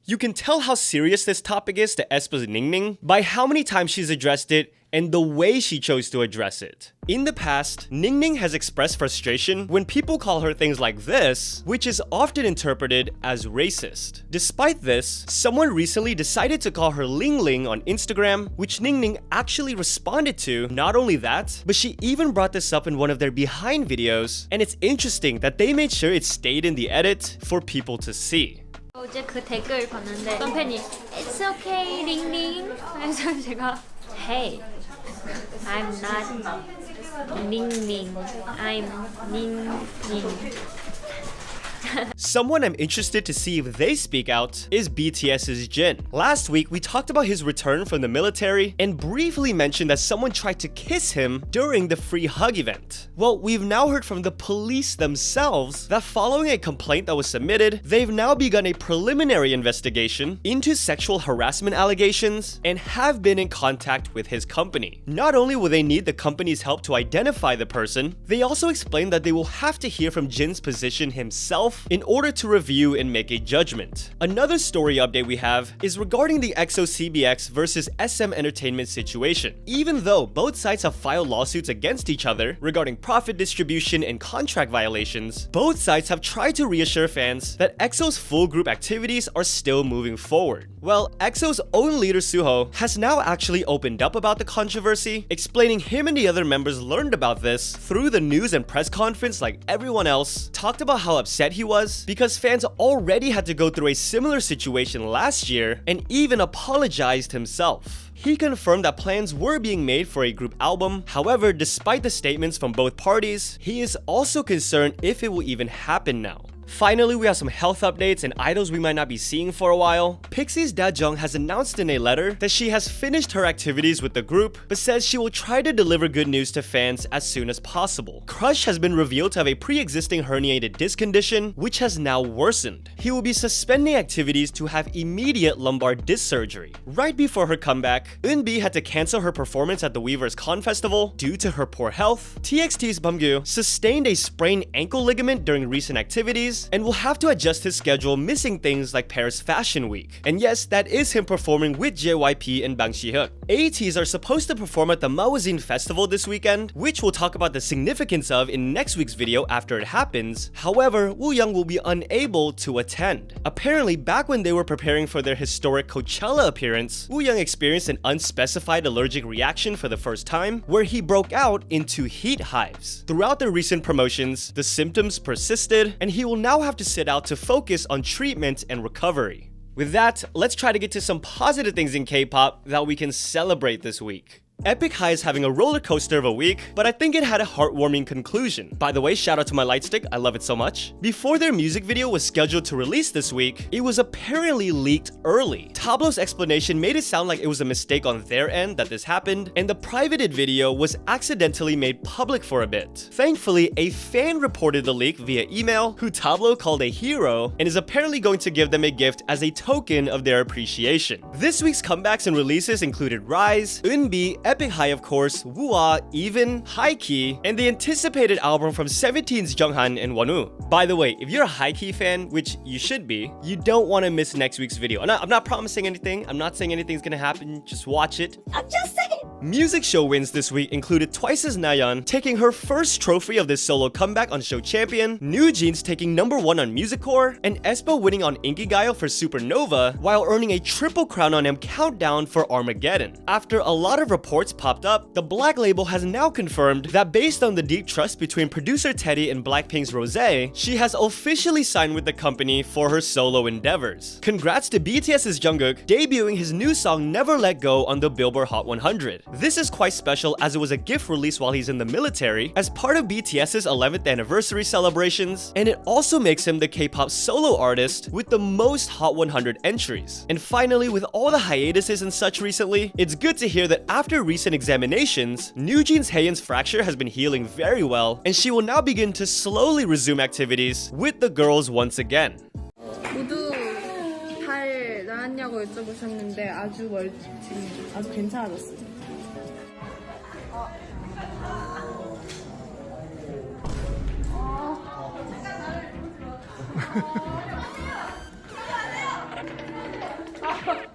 You can tell how serious this topic is to aespa's Ningning by how many times she's addressed it and the way she chose to address it. In the past, Ningning has expressed frustration when people call her things like this, which is often interpreted as racist. Despite this, someone recently decided to call her LingLing on Instagram, which Ningning actually responded to. Not only that, but she even brought this up in one of their behind videos, and it's interesting that they made sure it stayed in the edit for people to see. 어제 그 댓글 봤는데 어떤 팬이 It's okay, 링링. 그래서 제가 Hey, I'm not Ningning. I'm Ningning. Someone I'm interested to see if they speak out is BTS's Jin. Last week, we talked about his return from the military and briefly mentioned that someone tried to kiss him during the free hug event. Well, we've now heard from the police themselves that following a complaint that was submitted, they've now begun a preliminary investigation into sexual harassment allegations and have been in contact with his company. Not only will they need the company's help to identify the person, they also explained that they will have to hear from Jin's position himself in order to review and make a judgment. Another story update we have is regarding the EXO-CBX versus SM Entertainment situation. Even though both sides have filed lawsuits against each other regarding profit distribution and contract violations, both sides have tried to reassure fans that EXO's full group activities are still moving forward. Well, EXO's own leader SUHO has now actually opened up about the controversy, explaining him and the other members learned about this through the news and press conference like everyone else, talked about how upset he was because fans already had to go through a similar situation last year, and even apologized himself. He confirmed that plans were being made for a group album. However, despite the statements from both parties, he is also concerned if it will even happen now. Finally, we have some health updates and idols we might not be seeing for a while. PIXY's DAJEONG has announced in a letter that she has finished her activities with the group, but says she will try to deliver good news to fans as soon as possible. Crush has been revealed to have a pre-existing herniated disc condition, which has now worsened. He will be suspending activities to have immediate lumbar disc surgery. Right before her comeback, EUNBI had to cancel her performance at the WEVERSE Con Festival due to her poor health. TXT's BEOMGYU sustained a sprained ankle ligament during recent activities and will have to adjust his schedule, missing things like Paris Fashion Week. And yes, that is him performing with JYP and Bang Si-hyuk. ATEEZ are supposed to perform at the MAWAZINE festival this weekend, which we'll talk about the significance of in next week's video after it happens. However, WOOYOUNG will be unable to attend. Apparently, back when they were preparing for their historic Coachella appearance, WOOYOUNG experienced an unspecified allergic reaction for the first time, where he broke out into heat hives. Throughout the recent promotions, the symptoms persisted, and he will now have to sit out to focus on treatment and recovery. With that, let's try to get to some positive things in K-pop that we can celebrate this week. EPIK is having a roller coaster of a week, but I think it had a heartwarming conclusion. By the way, shout out to my light stick, I love it so much. Before their music video was scheduled to release this week, it was apparently leaked early. Tableau's explanation made it sound like it was a mistake on their end that this happened, and the privated video was accidentally made public for a bit. Thankfully, a fan reported the leak via email, who Tableau called a hero, and is apparently going to give them a gift as a token of their appreciation. This week's comebacks and releases included RIIZE, EUNBI, EPIK, of course, WOOA, EVNNE, HYKEY, and the anticipated album from 17's JUNGKOOK and WONWOO. By the way, if you're a HYKEY fan, which you should be, you don't want to miss next week's video. I'm not promising anything. I'm not saying anything's gonna happen. Just watch it. I'm just saying. Music show wins this week included TWICE's NAYEON taking her first trophy of this solo comeback on Show Champion, NewJeans taking #1 on Music Core, and aespa winning on Inkigayo for Supernova, while earning a triple crown on M Countdown for Armageddon. After a lot of reports popped up, the Black label has now confirmed that based on the deep trust between producer Teddy and BLACKPINK's Rosé, she has officially signed with the company for her solo endeavors. Congrats to BTS's Jungkook debuting his new song Never Let Go on the Billboard Hot 100. This is quite special as it was a gift released while he's in the military as part of BTS's 11th anniversary celebrations, and it also makes him the K-pop solo artist with the most Hot 100 entries. And finally, with all the hiatuses and such recently, it's good to hear that after recent examinations, NewJeans Hyein's fracture has been healing very well, and she will now begin to slowly resume activities with the girls once again. 모두 잘 나았냐고 여쭤보셨는데 아주 괜찮아졌어요. 컷.